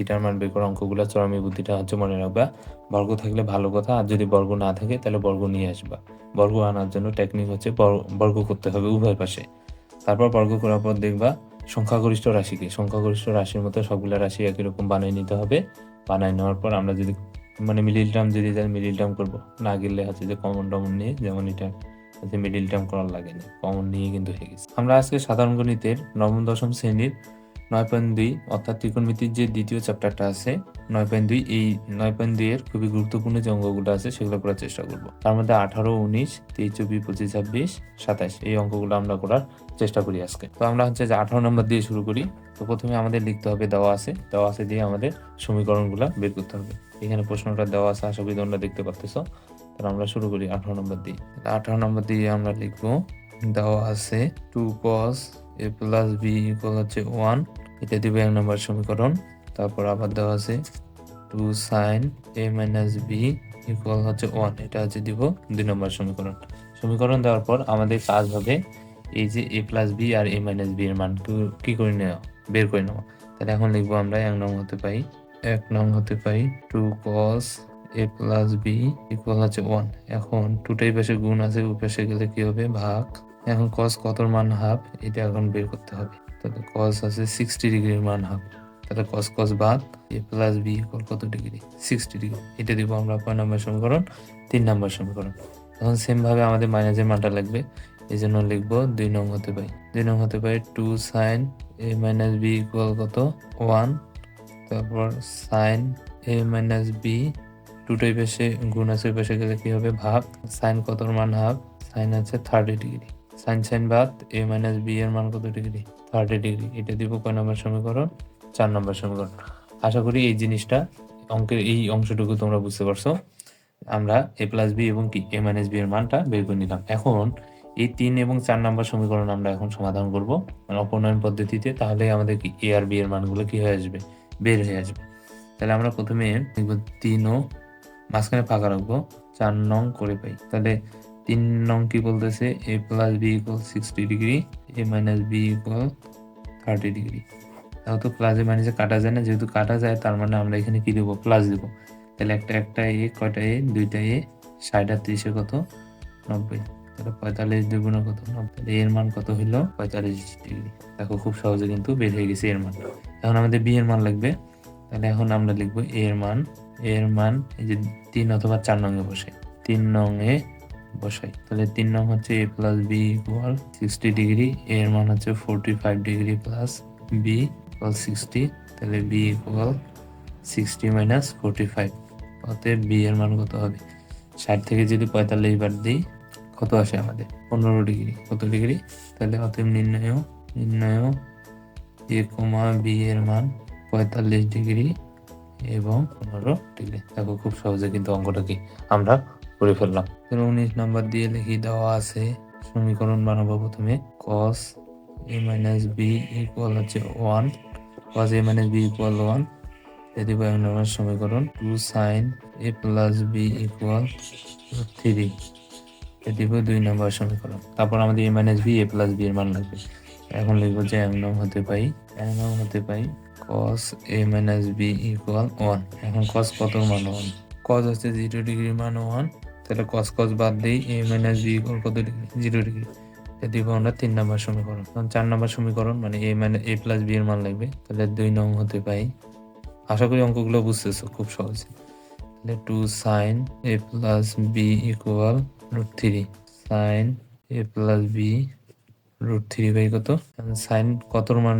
এটার মান বের করা অঙ্কগুলো চরমী বুদ্ধিটা হচ্ছে মনে রাখবা। বর্গ থাকলে ভালো কথা, আর যদি বর্গ না থাকে তাহলে বর্গ নিয়ে আসবা। বর্গ আনার জন্য টেকনিক হচ্ছে বর্গ করতে হবে উভয় পাশে। তারপর বর্গ করার পর দেখবা সংখ্যাগরিষ্ঠ রাশিকে সংখ্যাগরিষ্ঠ রাশির মতো সবগুলা রাশি একই রকম বানিয়ে নিতে হবে। বানিয়ে নেওয়ার পর আমরা যদি মিডিল টার্ম যদি যাই মিডিল টার্ম করবো, না গেলে হচ্ছে যে কমন টমন নিয়ে, যেমন এটা হচ্ছে মিডিল টার্ম করার লাগে না, কমন নিয়ে কিন্তু হয়ে গেছে। আমরা আজকে সাধারণ গণিতের নবম দশম শ্রেণীর 9.2 অর্থাৎ ত্রিকোণমিতির যে দ্বিতীয় চ্যাপ্টারটা আছে 9.2, এই 9.2 এর খুবই গুরুত্বপূর্ণ যে অঙ্কগুলো আছে সেগুলো করার চেষ্টা করব। তার মধ্যে 18, 19, 23, 24, 25, 26, 27 এই অঙ্কগুলো আমরা করার চেষ্টা করি আজকে। তো আমরা হচ্ছে যে 18 নম্বর দিয়ে শুরু করি। তো প্রথমে আমাদের লিখতে হবে দেওয়া আছে দিয়ে আমাদের সমীকরণগুলো বের করতে হবে। এখানে প্রশ্নটা দেওয়া আছে, আশা করি তোমরা দেখতে পাচ্তেছো। তাহলে আমরা শুরু করি 18 নম্বর দিয়ে। 18 নম্বর দিয়ে আমরা লিখবো দেওয়া আছে 2 cos a plus b equal হচ্ছে 1, এটা দিবে 1 নম্বর সমীকরণ। তারপর আবার দেওয়া আছে 2 sin a minus b equal হচ্ছে 1, এটা হচ্ছে দিব 2 নম্বর সমীকরণ। সমীকরণ দেওয়ার পর আমাদের কাজ হবে এই যে a plus b R a minus b এর মান কি করে নেওয়া, বের করে নেওয়া। তাহলে এখন লিখবো আমরা 1 নং হতে পাই 2 cos a plus b equal হচ্ছে 1। এখন দুটাই পাশে গুণ আছে, ওই পাশে গেলে কি হবে ভাগ। এখন cos কতর মান হাফ, এটা এখন বের করতে হবে। তাহলে cos আছে 60 ডিগ্রির মান হাফ, তাহলে cos বাদ a প্লাস b ইকুয়াল কত ডিগ্রি, 60 ডিগ্রি। এটা দিব আমরা কয় নম্বর সমীকরণ, 3 নম্বর সমীকরণ। এখন সেম ভাবে আমাদের মাইনাসের মানটা লাগবে, এই জন্য লিখবো 2 নং হতে পাই 2 sin a minus b equal কত 1। তারপর sin a minus b, দুটোই পাশে গুণ আছে, পাশে গেলে কি হবে ভাগ। sin কতর মান হাফ, sin আছে 30 ডিগ্রি। sin বাদ a minus b এর মান কত ডিগ্রি, 30 ডিগ্রি। এটা দিব কয় নম্বর সমীকরণ, 4 নম্বর সমীকরণ। আশা করি এই জিনিসটা অঙ্কের এই অংশটুকু তোমরা বুঝতে পারছো। আমরা a প্লাস বি এবং কি a মাইনাস বি এর মানটা বের করে নিলাম। এখন এই 3 এবং 4 নম্বর সমীকরণ আমরা এখন সমাধান করব অপনয়ন পদ্ধতিতে। তাহলে আমাদের কি a আর b এর মানগুলো কি হয়ে আসবে, বের হয়ে আসবে। তাহলে আমরা প্রথমে লিখব 3 ও মাঝখানে ফাঁকা রাখবো, 4 নং করে পাই। তাহলে 3 নং কি বলতেছে a plus B equal 60 degree, a minus B equal 30 degree. তাহলে তো প্লাসে মাইনাসে কাটা যায় না, যেহেতু কাটা যায় তার মানে আমরা এখানে কি দেবো, প্লাস দেবো। তাহলে একটা এ, কয়টা এ, দুইটা এ, 60 আর 30 কত 90। তাহলে 45 দুগুণ কত 90, এর মান কত হইলো 45 ডিগ্রি। দেখো খুব সহজে কিন্তু বের হয়ে গেছে এর মান। এখন আমাদের বি এর মান লাগবে। তাহলে এখন আমরা লিখবো এর মান এই যে 3 অথবা 4 নং এ বসে, 3 নং এ বসাই। তাহলে 3 নং হচ্ছে a plus B equal 60 degree, এর মান হচ্ছে 45 ডিগ্রি প্লাস বি ইকুয়াল 60। তাহলে বি ইকুয়াল 60 মাইনাস 45, অতএব বি এর মান কত হবে, 60 থেকে যদি 45 বাদ দিই কত আসে আমাদের 15 ডিগ্রি। কত ডিগ্রি, তাহলে অতএব নির্ণয় a কমা বি এর মান 45 ডিগ্রি এবং 15 ডিগ্রি। দেখো খুব সহজে কিন্তু অঙ্কটাকে আমরা করে ফেললাম। 19 নাম্বার দিয়ে লিখি দেওয়া আছে সমীকরণ বানাবো প্রথমে cos a minus b equal হচ্ছে 1, cos a minus b equal 1, এটি এক নম্বর সমীকরণ। 2 sin a plus b equal 3, এটি 2 নম্বর সমীকরণ। তারপর আমাদের a minus b a plus b এর মান লাগবে। এখন লিখবো যে এক নং হতে পাই cos a minus b equal 1। এখন cos কত মান 1, cos হচ্ছে 0 ডিগ্রি মান 1। তাহলে cos বাদ দিই, a minus b ইকুয়াল কত ডিগ্রি, 0 ডিগ্রি। এটি আমরা 3 নম্বর সমীকরণ। 4 নম্বর সমীকরণ মানে a plus b এর মান লাগবে। তাহলে 2 নং হতে পাই, আশা করি অঙ্কগুলো বুঝতেছো খুব সহজে। তাহলে 2 sin a plus b equal √3, sin a plus b √3 by কত, sin কতর মান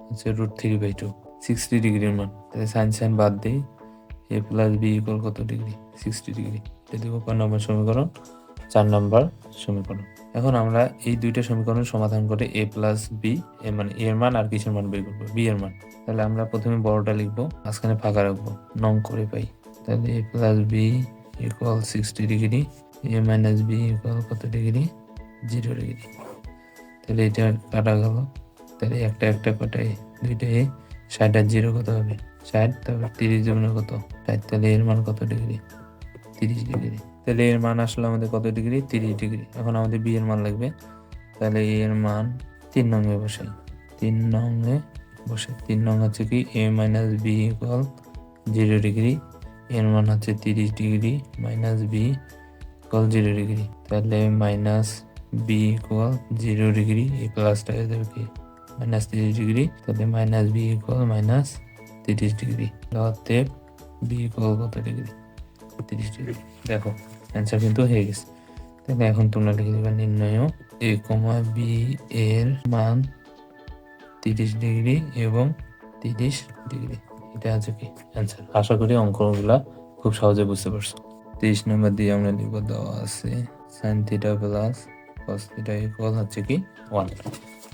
হচ্ছে √3/2, 60 ডিগ্রির মান। তাহলে sin বাদ দিই, a plus b ইকুয়াল কত ডিগ্রি, 60 ডিগ্রি। এটা দিব কয় নম্বর সমীকরণ, 4 নম্বর সমীকরণ। এখন আমরা এই দুইটা সমীকরণ সমাধান করে a plus b মানে এর মান আর কিসের মান বের করবো, b এর মান। তাহলে আমরা প্রথমে বড়টা লিখবো, মাঝখানে ফাঁকা রাখবো, নং করে পাই। তাহলে a plus b equal 60 degree, a minus b equal কত ডিগ্রি, 0 ডিগ্রি। তাহলে এটা কাটা গেল, তাহলে একটা কাটাই, দুইটা এ, 60 আর 0 কত হবে 60, তারপর 30 দুগুণ কত 60, তাহলে এর মান কত ডিগ্রি, 30 ডিগ্রি। তাহলে এর মান আসলে আমাদের কত ডিগ্রি, 30 ডিগ্রি। এখন আমাদের বি এর মান লাগবে। তাহলে এর মান 3 নং এ বসাই, 3 নং এ বসে। 3 নং হচ্ছে কি a minus B equal 0 degree, এর মান হচ্ছে 30 degree minus B equal 0 degree. তাহলে মাইনাস বি ইকুয়াল 0 ডিগ্রি, এই প্লাসটা হয়ে যাবে কি মাইনাস 30 ডিগ্রি। তাহলে minus B equal minus 30 degree, অতএব বি ইকুয়াল কত ডিগ্রি 30 ডিগ্রি। দেখো অ্যান্সার কিন্তু হয়ে গেছে। তাহলে এখন তোমরা লিখে দেবে নির্ণয় এ কমা বি এর মান 30 ডিগ্রি এবং 30 ডিগ্রি, এটা আছে কি অ্যান্সার। আশা করি অঙ্কগুলা খুব সহজে বুঝতে পারছো। 23 নম্বর দিয়ে আমরা লিখব, দেওয়া আছে সাইন থিটা প্লাস কস থিটা ইকুয়াল হচ্ছে কি 1।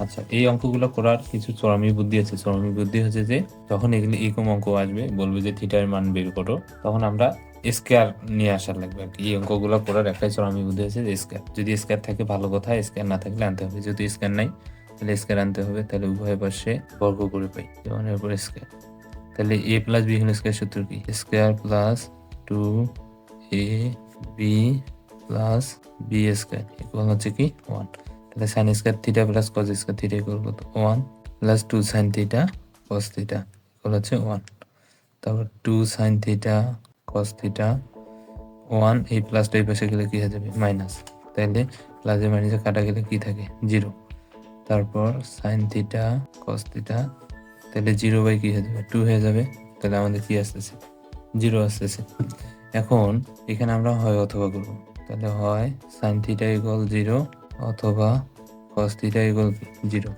আচ্ছা, এই অঙ্কগুলো করার কিছু চরমি বুদ্ধি আছে। চরমি বুদ্ধি হচ্ছে যে যখন এগুলি এরকম অঙ্ক আসবে, বলবে যে থিটার মান বের করো, তখন আমরা স্কয়ার নিয়ে আসার লাগবে আর কি। এই অঙ্কগুলো করার একটাই চরমি বুদ্ধি আছে যে স্কয়ার, যদি স্কয়ার থাকে ভালো কথা, স্কয়ার না থাকলে আনতে হবে। যদি স্কয়ার নাই তাহলে স্কয়ার আনতে হবে, তাহলে উভয় পাশে বর্গ করে পাই, যেমন এরপর স্কয়ার। তাহলে a plus B whole square সূত্র কি, square plus 2ab plus B square equal হচ্ছে কি 1। তাহলে sine square theta plus cos square theta equal কত 1 plus 2 sine theta cos theta equal হচ্ছে 1। তারপর 2 সাইন থিটা কস থিটা 1, এই প্লাসটা এই পাশে গেলে কি হয়ে যাবে মাইনাস, তাহলে প্লাসে মাইনাসে কাটা গেলে কি থাকে 0। তারপর সাইন থিটা কস থিটা, তাহলে 0 কি হয়ে যাবে 2 হয়ে যাবে, তাহলে আমাদের কি আসতেছে 0 আসতেছে। এখন এখানে আমরা হয় অথবা করবো, তাহলে হয় সাইন থিটা ইকুয়াল 0 অথবা কস থিটা ইকুয়াল 0।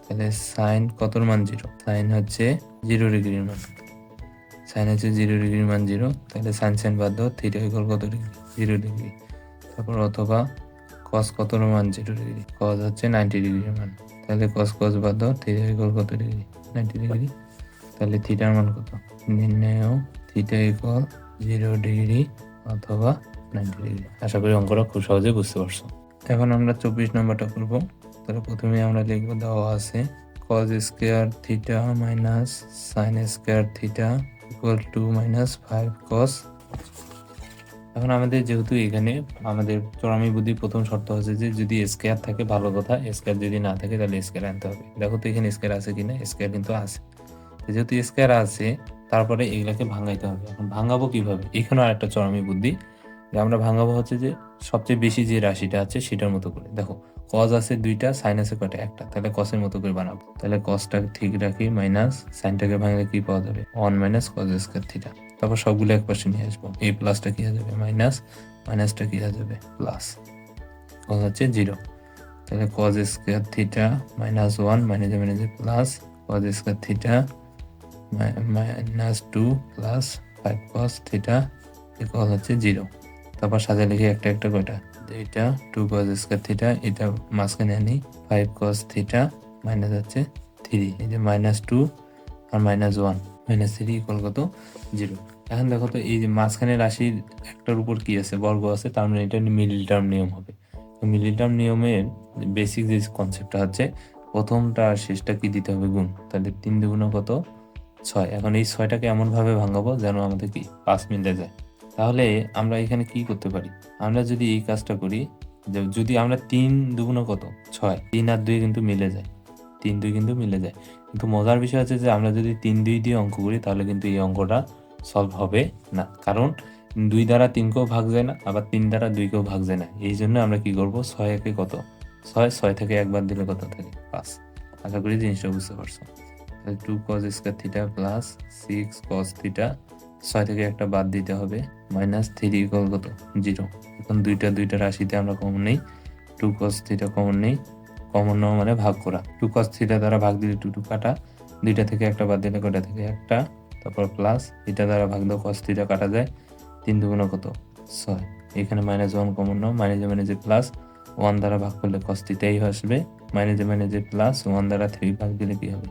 তাহলে সাইন কতর মান 0, সাইন হচ্ছে 0 ডিগ্রির মান, সাইন হচ্ছে 0 ডিগ্রির মান 0। তাহলে সাইন সাইন বাদ দাও, থিটা ইকুয়াল কত ডিগ্রি 0 ডিগ্রি। তারপর অথবা কস কতর মান 0 ডিগ্রি, কস হচ্ছে 90 ডিগ্রির মান, তাহলে কস কস বাদ দাও, থিটা ইকুয়াল কত ডিগ্রি 90 ডিগ্রি। তাহলে থিটার মান কত, নির্ণয় থিটা ইকুয়াল 0 ডিগ্রি অথবা 90 ডিগ্রি। আশা করি অঙ্কটা খুব সহজে বুঝতে পারছো। এখন আমরা 24 নম্বরটা করবো। তাহলে প্রথমে আমরা লিখবো, দেওয়া আছে কস square theta minus sine square theta equal to minus 5 কস। এখন আমাদের যেহেতু এখানে আমাদের চরমি বুদ্ধি প্রথম শর্ত হচ্ছে যে যদি স্কয়ার থাকে ভালো কথা, স্কয়ার যদি না থাকে তাহলে স্কয়ার আনতে হবে। দেখো তো এখানে স্কয়ার আছে কিনা, স্কয়ার কিন্তু আছে। যেহেতু স্কয়ার আছে তারপরে এগুলাকে ভাঙাইতে হবে। এখন ভাঙাবো কিভাবে, এখানে আরেকটা চরমি বুদ্ধি যে আমরা ভাঙাবো হচ্ছে যে সবচেয়ে বেশি যে রাশিটা আছে সেটার মতো করে। দেখো কজ আছে 2টা, সাইন আছে কয়টা 1টা, তাহলে কসের মতো করে বানাবো। তাহলে কসটা ঠিক রাখি মাইনাস সাইনটাকে ভাঙলে কি পাওয়া যাবে 1 মাইনাস কজ স্কয়ার থিটা। তারপর সবগুলো এক পাশে নিয়ে আসবো, এই প্লাসটা কি হয়ে যাবে মাইনাস, মাইনাসটা কি হয়ে যাবে প্লাস, কজ হচ্ছে 0। তাহলে কজ স্কয়ার থিটা মাইনাস 1 মাইনাসে মাইনাসে plus cos square theta minus 2 plus 5 কস থিটা ইকুয়াল হচ্ছে 0। তারপর সাজা লিখে একটা একটা কয়টা, এটা 2 কস স্কয়ার থিটা, এটা মাঝখানে আনি 5 কস থিটা মাইনাস হচ্ছে 3, এই যে মাইনাস 2 আর মাইনাস 1 মাইনাস 3 ইকুয়াল কত 0। এখন দেখো তো এই যে মাঝখানে রাশির একটার উপর কি আছে বর্গ আছে, তার মানে এটা মিডল টার্ম নিয়ম হবে। মিডল টার্ম নিয়মের বেসিক যে কনসেপ্টটা হচ্ছে প্রথমটা আর শেষটা কি দিতে হবে গুণ, তাহলে 3 দুগুণ কত 6। এখন এই 6টাকে এমনভাবে ভাঙাবো যেন আমাদের কি 5 মিলে যায়। তাহলে আমরা এখানে কি করতে পারি, আমরা যদি এই কাজটা করি, যদি আমরা 3 দুগুণ কত 6, 3 আর 2 কিন্তু মিলে যায়, 3 2 কিন্তু মিলে যায়। কিন্তু মজার বিষয় হচ্ছে যে আমরা যদি 3 2 দিয়ে অঙ্ক করি তাহলে কিন্তু এই অঙ্কটা সলভ হবে না, কারণ 2 দ্বারা 3কেও ভাগ যায় না, আবার 3 দ্বারা 2কেও ভাগ যায় না। এই জন্য আমরা কি করব, 6 একে কত 6, 6 থেকে একবার দিলে কত থাকে 5। আশা করি জিনিসটা বুঝতে পারছো। 2 cos square theta plus 6 cos theta, 6 থেকে একটা বাদ দিতে হবে, মাইনাস 3 ইকুয়াল কত 0। এখন দুইটা রাশিতে আমরা কমন নেই, 2 cos থিটা কমন নেই, কমন নেওয়া মানে ভাগ করা। 2 cos থিটা দ্বারা ভাগ দিলে 2 2 কাটা, দুইটা থেকে একটা বাদ দিলে কয়টা থেকে একটা, তারপর প্লাস এটা দ্বারা ভাগ দাও cos থিটা কাটা যায়, 3 দুগুণ কত 6। এখানে মাইনাস 1 কমন নাও, মাইনাসে মাইনাসে প্লাস, 1 দ্বারা ভাগ করলে cos থিটাই আসবে, মাইনাসে মাইনাসে প্লাস, 1 দ্বারা 3 ভাগ দিলে কি হবে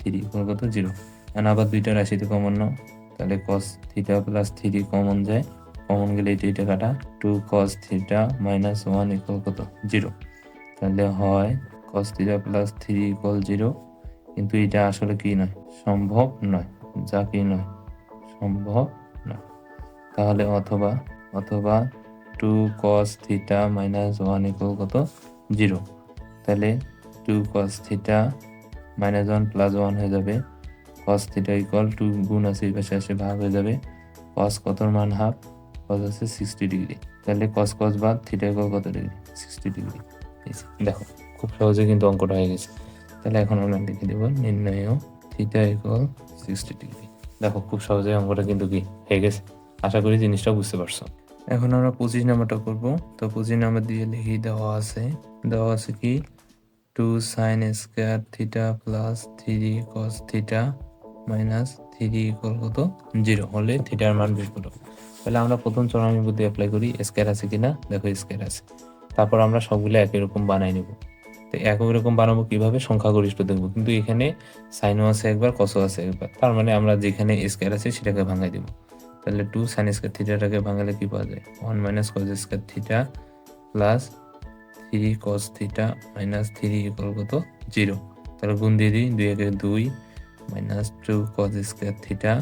3 ইকুয়াল কত 0। এখন আবার দুইটা রাশিতে কমন নাও, তাহলে cos থিটা প্লাস 3 কমন যায়, কমন গেলে এটা কাটা, 2 cos থিটা মাইনাস 1 ইকুয়াল কত 0। তাহলে হয় cos থিটা প্লাস 3 ইকুয়াল 0, কিন্তু এটা আসলে কি নয়, সম্ভব নয়, যা কি নয় সম্ভব নয়। তাহলে অথবা 2 cos থিটা মাইনাস 1 ইকুয়াল কত 0। তাহলে 2 cos থিটা -1 + 1 হয়ে যাবে। cos থিটা ইকুয়াল টু গুণ আছে এই পাশে আসে ভাগ হয়ে যাবে। cos কতর মান হাফ, cos আছে 60 ডিগ্রি। তাহলে cos বাদ থিটা ইকুয়াল কত ডিগ্রি? 60 ডিগ্রি। দেখো খুব সহজে কিন্তু অঙ্কটা হয়ে গেছে। তাহলে এখন আমরা লিখে দেব নির্ণয় থিটা ইকুয়াল 60 ডিগ্রি। দেখো খুব সহজে অঙ্কটা কিন্তু কি হয়ে গেছে। আশা করি জিনিসটা বুঝতে পারছো। এখন আমরা 25 নাম্বারটা করব। তো 25 নাম্বার দিয়ে লিখি দেওয়া আছে কি 2 sin square theta plus 3 cos theta minus 3 equal কত 0 হলে থিটার মান বের করো। তাহলে আমরা প্রথম চরম বুদ্ধি অ্যাপ্লাই করি, স্কয়ার আছে কিনা দেখো স্কয়ার আছে। তারপর আমরা সবগুলো একই রকম বানাই নেব। তো একই রকম বানাবো কিভাবে? সংখ্যাগরিষ্ঠ দেখবো, কিন্তু এখানে সাইনও আছে একবার, কসও আছে একবার, তার মানে আমরা যেখানে স্কয়ার আছে সেটাকে ভাঙাই দেব। তাহলে 2 sin স্কয়ার থিটাটাকে ভাঙালে কি পাওয়া যায়? 1 - cos square theta plus 3 cos theta minus 3 equal কত 0। তাহলে গুণ দিয়ে দিই, 2 একে 2 minus 2 cos square theta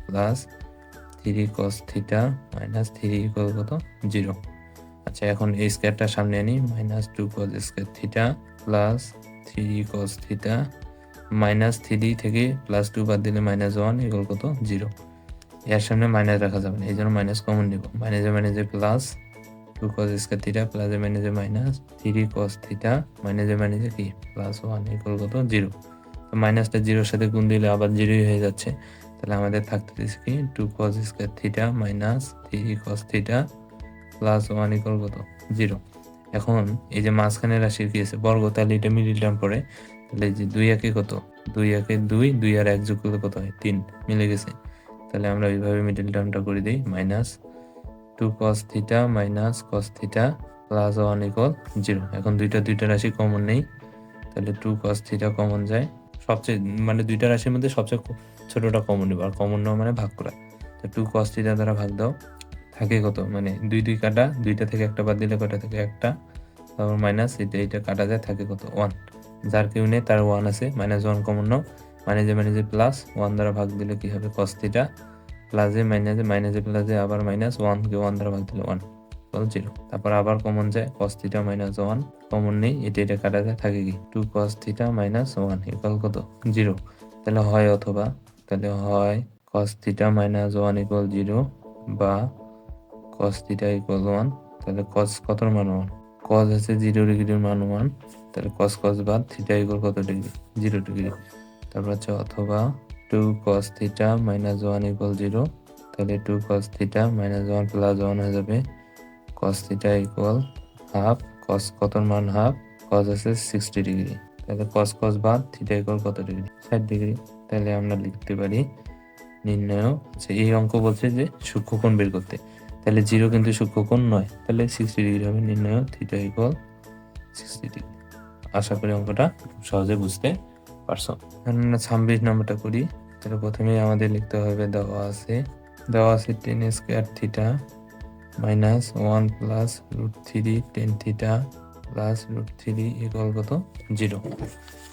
plus 3 cos theta minus 3 equal কত 0। আচ্ছা এখন এই স্কয়ারটা সামনে আনি, -2 cos square theta plus 3 cos theta minus 3 থেকে +2 বাদ দিলে -1 ইকুয়াল কত 0। এর সামনে মাইনাস রাখা যাবে না, এই জন্য মাইনাস কমন নিব। মাইনাসে প্লাস 2 cos স্কয়ার থিটা প্লাসে মাইনাস 3 cos থিটা মাইনাসে কি +1 ইকুয়াল কত 0। তো মাইনাসটা 0-র সাথে গুণ দিলে আবার 0ই হয়ে যাচ্ছে। তাহলে আমাদের থাকতেছে কি 2 cos square theta minus 3 cos theta +1 equal কত 0। এখন এই যে মাঝখানে রাশির কি আছে বর্গ, তাহলে এটা মিডল টার্ম পড়ে। তাহলে এই যে 2 একে কত 2 একে 2, 2 আর 1 যোগ করলে কত হয় 3, মিলে গেছে। তাহলে আমরা এইভাবে মিডল টার্মটা করে দিই, -2 cos theta minus cos theta +1 equal 0। এখন দুইটা রাশি কমন নেই, তাহলে 2 cos থিটা কমন যায়। সবচেয়ে মানে দুইটা রাশির মধ্যে সবচেয়ে ছোটটা কমন নেব, আর কমন নেওয়া মানে ভাগ করা। তো 2 cos থিটা দ্বারা ভাগ দাও, থাকে কত মানে 2 2 কাটা, 2টা থেকে একটা বাদ দিলে কটা থেকে একটা, তারপর মাইনাস এটা কাটা যায়, থাকে কত 1। যার কেউ নেই তার 1 আছে, -1 কমন নাও, মাইনাসে প্লাস 1 দ্বারা ভাগ দিলে কি হবে cos থিটা প্লাসে মাইনাসে প্লাসে আবার -1 কে 1 দ্বারা ভাগ দিলে 1 ইকুয়াল 0। তারপর আবার কমন যায় cos থিটা -1 কমন নেই, এটা কাটা যায়, থাকে কি 2 cos থিটা -1 ইকুয়াল কত 0। তাহলে হয় অথবা, তাহলে হয় cos থিটা -1 ইকুয়াল 0 বা cos থিটা ইকুয়াল 1। তাহলে cos কতর মান 1? cos আছে 0 ডিগ্রির মান 1, তাহলে cos বাদ থিটা ইকুয়াল কত ডিগ্রি 0 ডিগ্রি। তারপর হচ্ছে অথবা 2 cos থিটা -1 ইকুয়াল 0, তাহলে 2 cos থিটা -1 + 1 হয়ে যাবে। cos theta equal half, cos কতর মান হাফ, cos আছে 60 ডিগ্রি, তাহলে cos বাদ থিটা ইকুয়াল কত ডিগ্রি 60 ডিগ্রি। তাহলে আমরা লিখতে পারি নির্ণয়, আচ্ছা এই অঙ্ক বলছে যে সূক্ষ্মকোণ বের করতে, তাহলে 0 কিন্তু সূক্ষ্মকোণ নয়, তাহলে 60 ডিগ্রি হবে। নির্ণয় থিটা ইকুয়াল 60 ডিগ্রি। আশা করি অঙ্কটা খুব সহজে বুঝতে পারছো। এখন 26 নম্বরটা করি। তাহলে প্রথমেই আমাদের লিখতে হবে দেওয়া আছে 10 square theta minus 1 plus √3 10 theta plus √3 equal কত 0।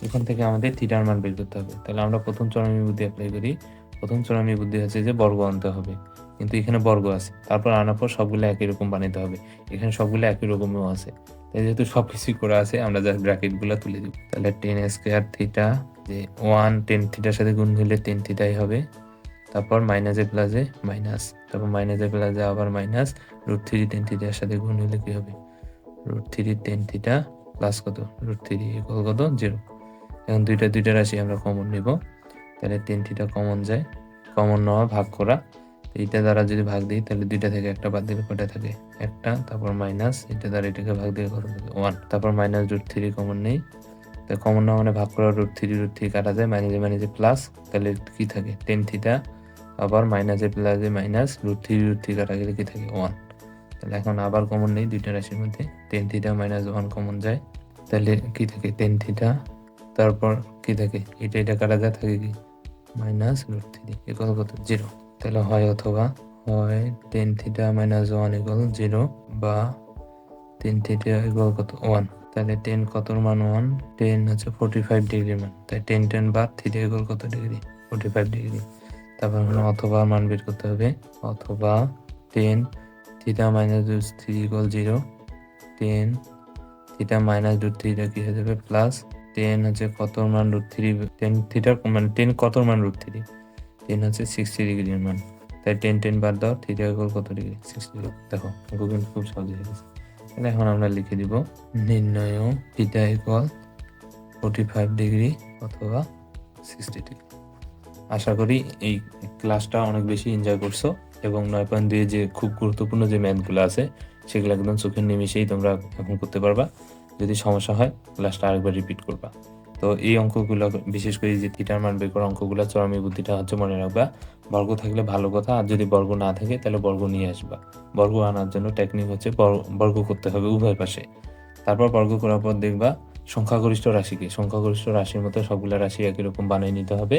এখান থেকে আমাদের থিটার মান বের করতে হবে। তাহলে আমরা প্রথম চরমী বুদ্ধি অ্যাপ্লাই করি। প্রথম চরমী বুদ্ধি হচ্ছে যে বর্গ আনতে হবে, কিন্তু এখানে বর্গ আছে, তারপর আনার পর সবগুলো একই রকম বানাতে হবে। এখানে সবগুলো একই রকমও আছে, তাই যেহেতু সবকিছুই করা আছে আমরা জাস্ট ব্র্যাকেটগুলো তুলে দিব। তাহলে 10 স্কয়ার থিটা যে 1 10 থিটার সাথে গুণ হলে 10 থিটাই হবে, তারপর মাইনাসে প্লাসে মাইনাস, তারপর মাইনাসে প্লাসে আবার মাইনাস, √3 10 থিটার সাথে গুণ হলে কি হবে √3 10 থিটা প্লাস কত √3 ইকুয়াল কত 0। এখন দুইটা রাশি আমরা কমন নিব, তাহলে 10 থিটা কমন যায়, কমন নেওয়া ভাগ করা, এইটা দ্বারা যদি ভাগ দিই তাহলে 2টা থেকে একটা বাদ দিলে কটা থাকে একটা, তারপর মাইনাস এটা দ্বারা এটাকে ভাগ দিয়ে কত থাকে 1, তারপর মাইনাস √3 কমন নেই, তাই কমন নেওয়া মানে ভাগ করা, √3 কাটা যায়, মাইনাসে প্লাস, তাহলে কি থাকে 10 থিটা, আবার মাইনাসে প্লাসে মাইনাস, √3 কাটা গেলে কি থাকে 1। তাহলে এখন আবার কমন নেই দুইটা রাশির মধ্যে, 10 থিটা -1 কমন যায়, তাহলে কি থাকে 10 থিটা, তারপর কি থাকে এটা কাটা যায়, থাকে কি -√3 ইকুয়াল কত 0। তাহলে হয় অথবা হয় 10 থিটা -1 ইকুয়াল 0 বা 10 থিটা ইকুয়াল কত 1। তাহলে 10 কতর মান 1, 10 হচ্ছে 45 ডিগ্রির মান, তাই 10 বাদ থিটা ইকুয়াল কত ডিগ্রি 45 ডিগ্রি। তারপর অথবা মান বের করতে হবে, অথবা 10 থিটা -3 ইকুয়াল 0, 10 থিটা -√3 কি হয়ে যাবে প্লাস 10 হচ্ছে কত মান √3 10 থিটার মানে 10 কত মান √3 10 হচ্ছে 60 ডিগ্রির মান, তাই 10 বাদ দাও, থিটা ইকুয়াল কত ডিগ্রি 60 ডিগ্রি। দেখো অঙ্ক কিন্তু খুব সহজ হয়ে গেছে। তাহলে এখন আমরা লিখে দিব নির্ণয় থিটা ইকুয়াল 45 ডিগ্রি অথবা 60 ডিগ্রি। আশা করি এই ক্লাসটা অনেক বেশি এনজয় করছো এবং 9.2 যে খুব গুরুত্বপূর্ণ যে ম্যাথগুলো আছে সেগুলো একদম চোখের নিমেষেই তোমরা এখন করতে পারবা। যদি সমস্যা হয় ক্লাসটা আরেকবার রিপিট করবা। তো এই অঙ্কগুলো বিশেষ করে যে থিটার মান বের করা অঙ্কগুলো চরমী বুদ্ধিটা হচ্ছে মনে রাখবা, বর্গ থাকলে ভালো কথা, আর যদি বর্গ না থাকে তাহলে বর্গ নিয়ে আসবা। বর্গ আনার জন্য টেকনিক হচ্ছে বর্গ করতে হবে উভয় পাশে। তারপর বর্গ করার পর দেখবা সংখ্যাগরিষ্ঠ রাশিকে সংখ্যাগরিষ্ঠ রাশির মতো সবগুলো রাশি একই রকম বানিয়ে নিতে হবে।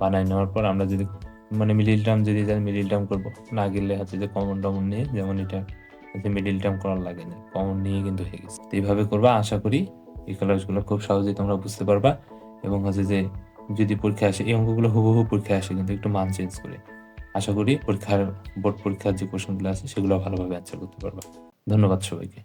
বানাই নেওয়ার পর আমরা যদি মানে মিডিল টার্ম যদি যাই মিডিল টার্ম করবো, না গেলে হচ্ছে যে কমন টমন নিয়ে, যেমন এটা হচ্ছে মিডিল টার্ম করার লাগে না, কমন নিয়ে কিন্তু হয়ে গেছে। তো এইভাবে করবা, আশা করি এই ক্লাসগুলো খুব সহজেই তোমরা বুঝতে পারবা এবং হচ্ছে যে যদি পরীক্ষা আসে এই অঙ্কগুলো হুবহু পরীক্ষায় আসে কিন্তু একটু মান চেঞ্জ করে। আশা করি বোর্ড পরীক্ষার যে কোশ্চেনগুলো আছে সেগুলো ভালোভাবে অ্যান্সার করতে পারবা। ধন্যবাদ সবাইকে।